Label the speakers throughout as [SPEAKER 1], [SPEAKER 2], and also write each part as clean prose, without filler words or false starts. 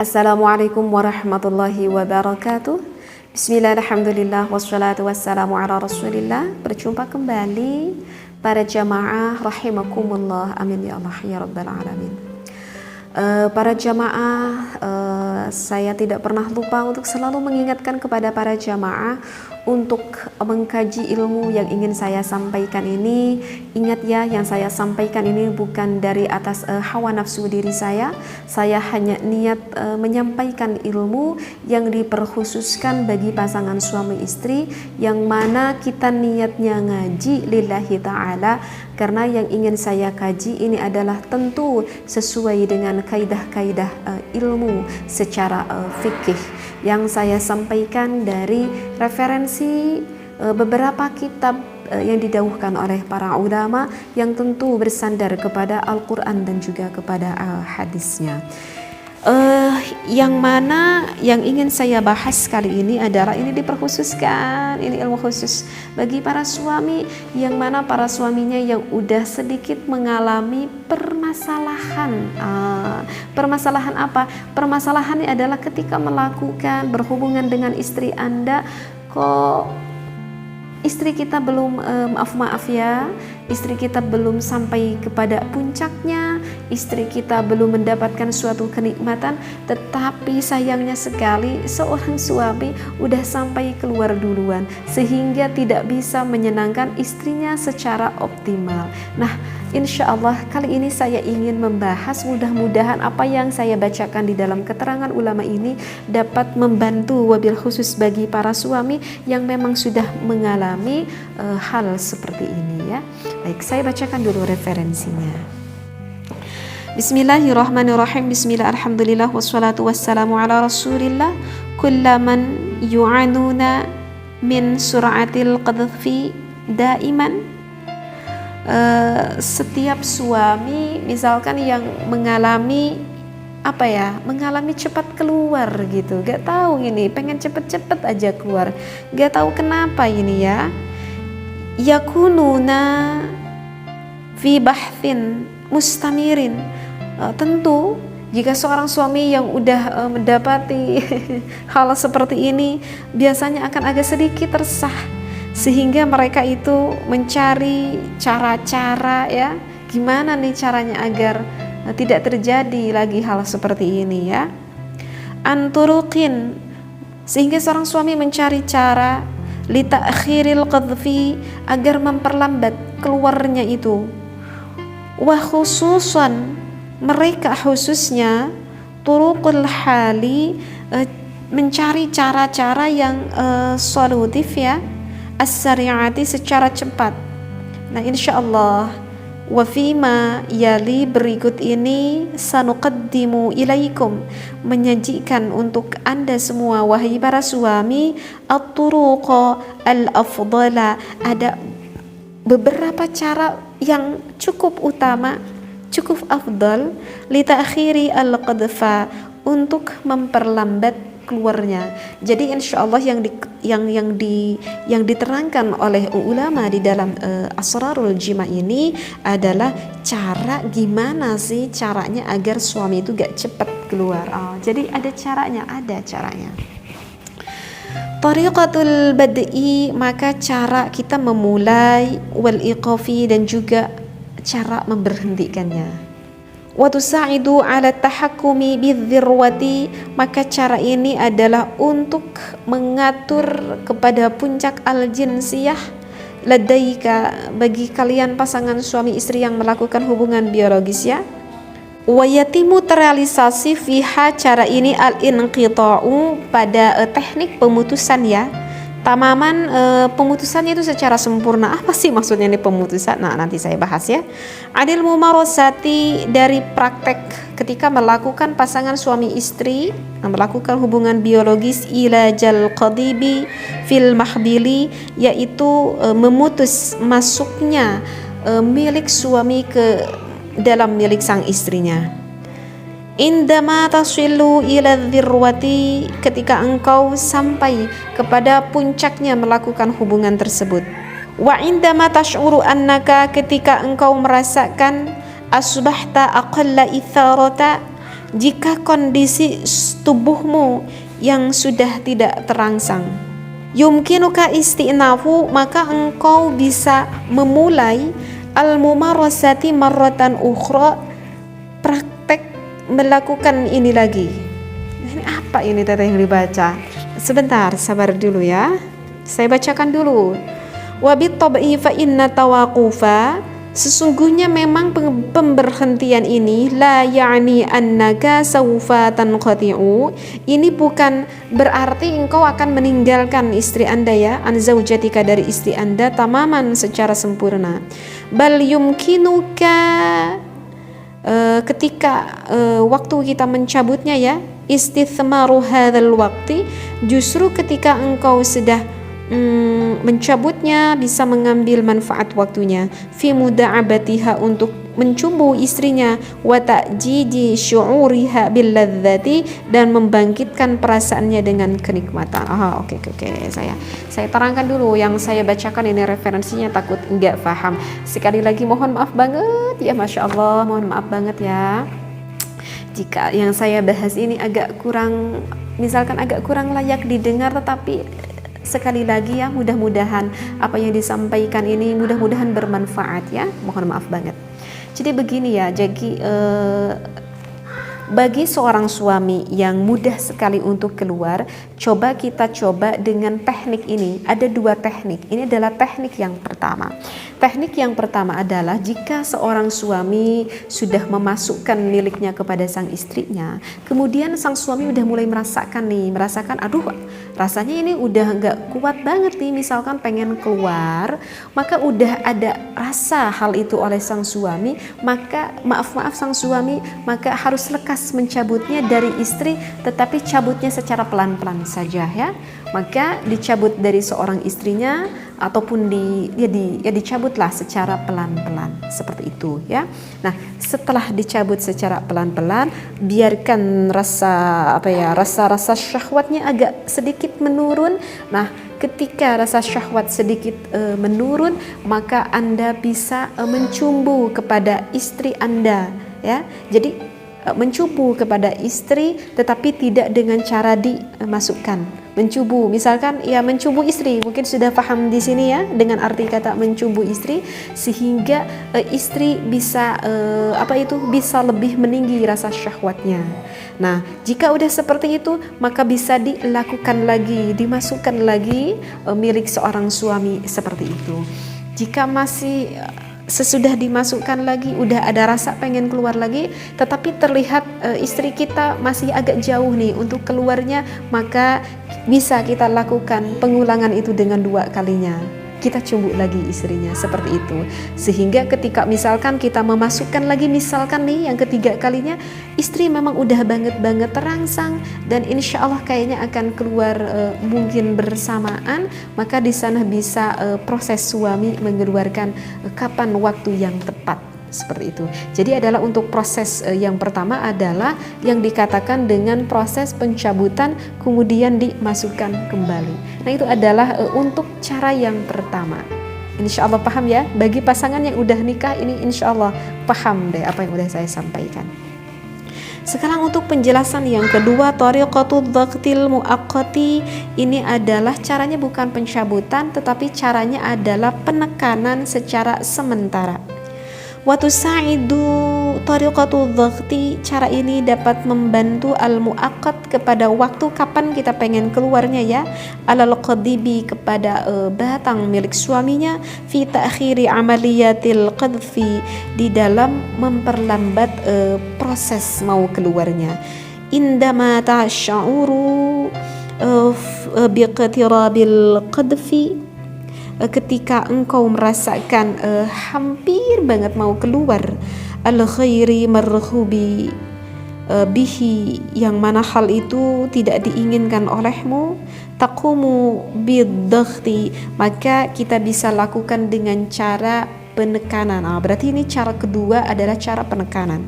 [SPEAKER 1] Assalamualaikum warahmatullahi wabarakatuh. Bismillah, alhamdulillah, wassalatu wassalamu ala rasulillah. Berjumpa kembali para jamaah rahimakumullah. Amin ya Allah ya rabbal alamin. Para jamaah, saya tidak pernah lupa untuk selalu mengingatkan kepada para jamaah untuk mengkaji ilmu yang ingin saya sampaikan ini. Ingat ya, yang saya sampaikan ini bukan dari atas hawa nafsu diri saya. Saya hanya niat menyampaikan ilmu yang diperkhususkan bagi pasangan suami istri, yang mana kita niatnya ngaji lillahi ta'ala, karena yang ingin saya kaji ini adalah tentu sesuai dengan kaidah-kaidah ilmu secara fikih yang saya sampaikan dari referensi beberapa kitab yang didauhkan oleh para ulama yang tentu bersandar kepada Al-Quran dan juga kepada hadisnya. Yang mana yang ingin saya bahas kali ini adalah ini diperkhususkan, ini ilmu khusus bagi para suami, yang mana para suaminya yang udah sedikit mengalami permasalahan. Permasalahan apa? Permasalahannya adalah ketika melakukan berhubungan dengan istri Anda, kok istri kita belum istri kita belum sampai kepada puncaknya, istri kita belum mendapatkan suatu kenikmatan, tetapi sayangnya sekali seorang suami udah sampai keluar duluan sehingga tidak bisa menyenangkan istrinya secara optimal. Nah, insya Allah kali ini saya ingin membahas, mudah-mudahan apa yang saya bacakan di dalam keterangan ulama ini dapat membantu wabil khusus bagi para suami yang memang sudah mengalami hal seperti ini ya. Baik, saya bacakan dulu referensinya. Bismillahirrahmanirrahim. Bismillah, alhamdulillah, wassalatu wassalamu ala rasulillah. Kullaman yu'anuna min sur'atil qadhfi daiman. Setiap suami misalkan yang mengalami mengalami cepat keluar gitu, gak tahu ini, pengen cepet-cepet aja keluar, gak tahu kenapa ini ya. Yakununa fi bahthin mustamirin. Tentu jika seorang suami yang udah mendapati hal seperti ini biasanya akan agak sedikit resah, sehingga mereka itu mencari cara-cara ya, gimana nih caranya agar tidak terjadi lagi hal seperti ini ya. Anturuqin, sehingga seorang suami mencari cara lita'khiril qadhfi, agar memperlambat keluarnya itu. Wa khususan, mereka khususnya turuqul hali, mencari cara-cara yang solutif ya, as-sari'ati, secara cepat. Nah, insyaallah wa fima yali, berikut ini sanuqaddimu ilaikum, menyajikan untuk Anda semua wahai para suami, at-turuqa al-afdala, ada beberapa cara yang cukup utama, cukup afdal, li ta'khiri al-qadfa, untuk memperlambat keluarnya. Jadi insyaallah yang diterangkan oleh ulama di dalam Asrarul Jima ini adalah cara gimana sih caranya agar suami itu gak cepat keluar. Jadi ada caranya. Tariqatul bad'i, maka cara kita memulai, wal iqafi, dan juga cara memberhentikannya. Wa tusa'idu ala tahakkumi bidzirwati, maka cara ini adalah untuk mengatur kepada puncak al-jinsiyah ladaika, bagi kalian pasangan suami istri yang melakukan hubungan biologis ya. Wa yatimu, terrealisasi fiha, cara ini, al-inqita'u, pada teknik pemutusan ya. Tamaman, pemutusannya itu secara sempurna. Apa sih maksudnya ini pemutusan? Nah, nanti saya bahas ya. Adil mumarosati, dari praktek ketika melakukan pasangan suami istri melakukan hubungan biologis, ilajal qadibi fil mahbili, yaitu memutus masuknya milik suami ke dalam milik sang istrinya. Indama tasilu ila dzirwati, ketika engkau sampai kepada puncaknya melakukan hubungan tersebut. Wa indama tash'uru annaka, ketika engkau merasakan asbahta aqalla itharata, jika kondisi tubuhmu yang sudah tidak terangsang. Yumkinuka isti'nafu, maka engkau bisa memulai al-mumarasati marratan ukhra, praktek melakukan ini lagi. Ini apa ini teteh yang dibaca? Sebentar, sabar dulu ya. Saya bacakan dulu. Wa bitab'i fa inna tawaqufa, sesungguhnya memang pemberhentian ini la ya'ni annaka sawfa tanqati'u, ini bukan berarti engkau akan meninggalkan istri Anda ya, an zaujatika, dari istri Anda, tamaman, secara sempurna. Bal yumkinuka, ketika waktu kita mencabutnya ya, istithmaru hadzal waqti, justru ketika engkau sudah mencabutnya, bisa mengambil manfaat waktunya, fi muda'abatiha, untuk mencumbu istrinya, wa ta'jiji syu'uriha bil ladzati, dan membangkitkan perasaannya dengan kenikmatan. Oke. Saya terangkan dulu yang saya bacakan ini referensinya, takut enggak paham. Sekali lagi mohon maaf banget ya, Masya Allah, mohon maaf banget ya jika yang saya bahas ini agak kurang, misalkan agak kurang layak didengar, tetapi sekali lagi ya, mudah-mudahan apa yang disampaikan ini mudah-mudahan bermanfaat ya, mohon maaf banget. Jadi begini ya, jadi bagi seorang suami yang mudah sekali untuk keluar, coba kita coba dengan teknik ini. Ada dua teknik. Ini adalah teknik yang pertama. Teknik yang pertama adalah jika seorang suami sudah memasukkan miliknya kepada sang istrinya, kemudian sang suami udah mulai merasakan, aduh rasanya ini udah nggak kuat banget nih, misalkan pengen keluar, maka udah ada rasa hal itu oleh sang suami, maka maaf sang suami maka harus lekas mencabutnya dari istri, tetapi cabutnya secara pelan-pelan saja ya. Maka dicabut dari seorang istrinya, ataupun dicabutlah secara pelan-pelan seperti itu ya. Nah, setelah dicabut secara pelan-pelan, biarkan rasa syahwatnya agak sedikit menurun. Nah, ketika rasa syahwat sedikit menurun, maka Anda bisa mencumbu kepada istri Anda ya. Jadi mencumbu kepada istri, tetapi tidak dengan cara dimasukkan. Mencumbu, misalkan ya mencumbu istri, mungkin sudah paham di sini ya dengan arti kata mencumbu istri, sehingga istri bisa bisa lebih meninggi rasa syahwatnya. Nah, jika udah seperti itu, maka bisa dilakukan lagi, dimasukkan lagi milik seorang suami seperti itu. Jika masih sesudah dimasukkan lagi, udah ada rasa pengen keluar lagi, tetapi terlihat istri kita masih agak jauh nih untuk keluarnya, maka bisa kita lakukan pengulangan itu dengan 2 kalinya. Kita cumbu lagi istrinya seperti itu, sehingga ketika misalkan kita memasukkan lagi, misalkan nih yang ketiga kalinya, istri memang udah banget terangsang dan insya Allah kayaknya akan keluar mungkin bersamaan, maka di sana bisa proses suami mengeluarkan kapan waktu yang tepat seperti itu. Jadi adalah untuk proses yang pertama adalah yang dikatakan dengan proses pencabutan kemudian dimasukkan kembali. Nah, itu adalah untuk cara yang pertama. Insya Allah paham ya. Bagi pasangan yang udah nikah ini insya Allah paham deh apa yang udah saya sampaikan. Sekarang untuk penjelasan yang kedua, tariqatul dhaqtil muaqqati, ini adalah caranya bukan pencabutan, tetapi caranya adalah penekanan secara sementara. Watu sa'idu tariqatul dhaqti, cara ini dapat membantu al-mu'aqqat kepada waktu kapan kita pengen keluarnya ya, alal qadibi kepada batang milik suaminya, fi ta'khiri amaliyatil qadfi, di dalam memperlambat proses mau keluarnya, indama ta'sya'uru biqtirabil qadfi, ketika engkau merasakan hampir banget mau keluar, al-khairi marhubi bihi, yang mana hal itu tidak diinginkan olehmu, taqumu biddaghti, maka kita bisa lakukan dengan cara penekanan. Berarti ini cara kedua adalah cara penekanan.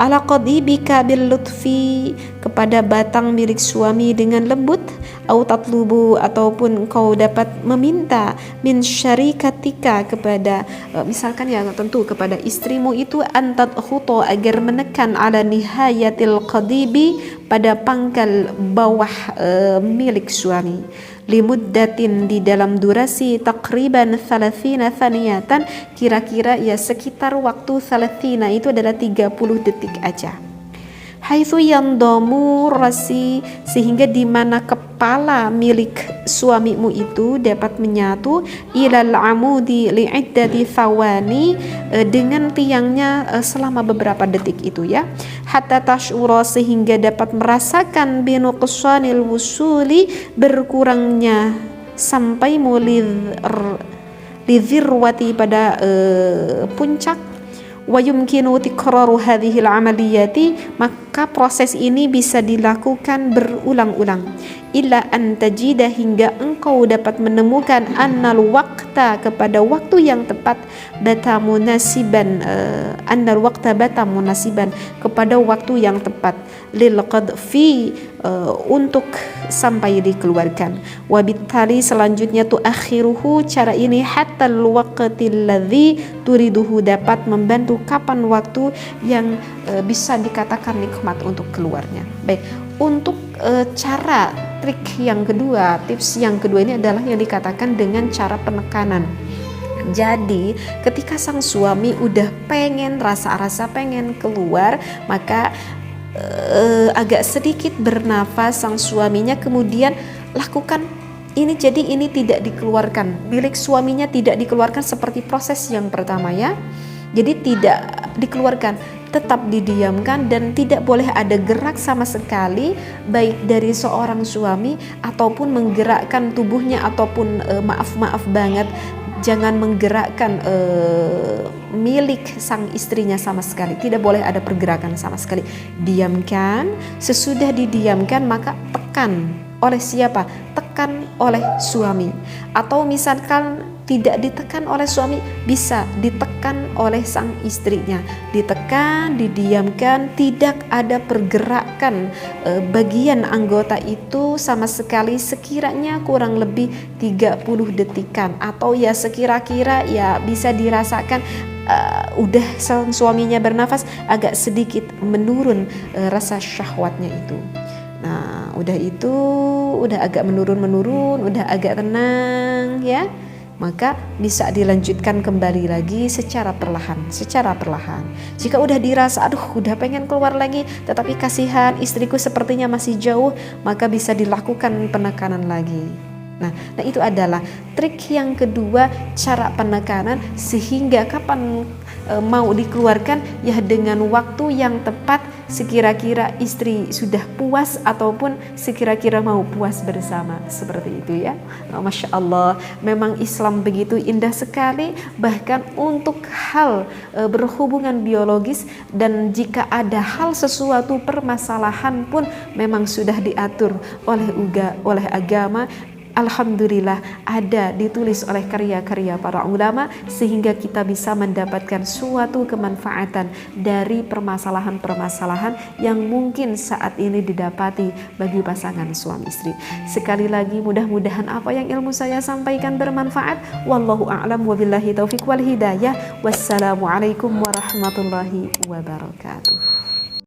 [SPEAKER 1] ala qadibika bil lutfi, kepada batang milik suami dengan lembut, au tatlubu, ataupun engkau dapat meminta, min syarikatika, kepada misalkan ya tentu kepada istrimu itu, antat khuto, agar menekan ala nihayatil qadibi, pada pangkal bawah milik suami, limuddatin, di dalam durasi takriban 30 thaniyatan, kira-kira ya sekitar waktu 30 itu adalah 30 detik aja. Haitsu yandamu rasi, sehingga di mana kepala milik suamimu itu dapat menyatu, ilal amudi li'iddati thawani, dengan tiangnya selama beberapa detik itu ya, hatta tash'ura, sehingga dapat merasakan binuqsanil wusuli, berkurangnya sampai lidhirwati, pada puncak, wa yumkinu tikraru hadhil amaliyati, maka proses ini bisa dilakukan berulang-ulang, illa an tajida, hingga engkau dapat menemukan, annal waqta, kepada waktu yang tepat, bata munasiban, annal waqta bata munasiban, kepada waktu yang tepat, lil qadfi, untuk sampai dikeluarkan, wabittali, selanjutnya tu akhiruhu, cara ini, hatta al-waqtil ladzi turiduhu, dapat membantu kapan waktu yang bisa dikatakan nikmat untuk keluarnya. Baik, untuk cara trik yang kedua, tips yang kedua ini adalah yang dikatakan dengan cara penekanan. Jadi ketika sang suami udah pengen, rasa-rasa pengen keluar, maka agak sedikit bernafas sang suaminya, kemudian lakukan ini. Jadi ini tidak dikeluarkan, milik suaminya tidak dikeluarkan seperti proses yang pertama ya. Jadi tidak dikeluarkan, tetap didiamkan, dan tidak boleh ada gerak sama sekali, baik dari seorang suami ataupun menggerakkan tubuhnya, ataupun maaf banget, jangan menggerakkan milik sang istrinya sama sekali. Tidak boleh ada pergerakan sama sekali. Diamkan, sesudah didiamkan maka tekan. Oleh siapa? Tekan oleh suami. Atau misalkan tidak ditekan oleh suami, bisa ditekan oleh sang istrinya. Ditekan, didiamkan, tidak ada pergerakan bagian anggota itu sama sekali, sekiranya kurang lebih 30 detikan, atau ya sekira-kira ya bisa dirasakan udah sang suaminya bernafas, agak sedikit menurun rasa syahwatnya itu. Nah, udah itu udah agak menurun, udah agak tenang ya, maka bisa dilanjutkan kembali lagi secara perlahan. Jika udah dirasa aduh udah pengen keluar lagi, tetapi kasihan istriku sepertinya masih jauh, maka bisa dilakukan penekanan lagi. Nah itu adalah trik yang kedua, cara penekanan, sehingga kapan mau dikeluarkan ya dengan waktu yang tepat, sekira-kira istri sudah puas ataupun sekira-kira mau puas bersama, seperti itu ya. Masya Allah, memang Islam begitu indah sekali, bahkan untuk hal berhubungan biologis, dan jika ada hal sesuatu permasalahan pun memang sudah diatur oleh agama. Alhamdulillah ada ditulis oleh karya-karya para ulama, sehingga kita bisa mendapatkan suatu kemanfaatan dari permasalahan-permasalahan yang mungkin saat ini didapati bagi pasangan suami istri. Sekali lagi mudah-mudahan apa yang ilmu saya sampaikan bermanfaat. Wallahu a'lam wabillahi taufiq wal hidayah. Wassalamualaikum warahmatullahi wabarakatuh.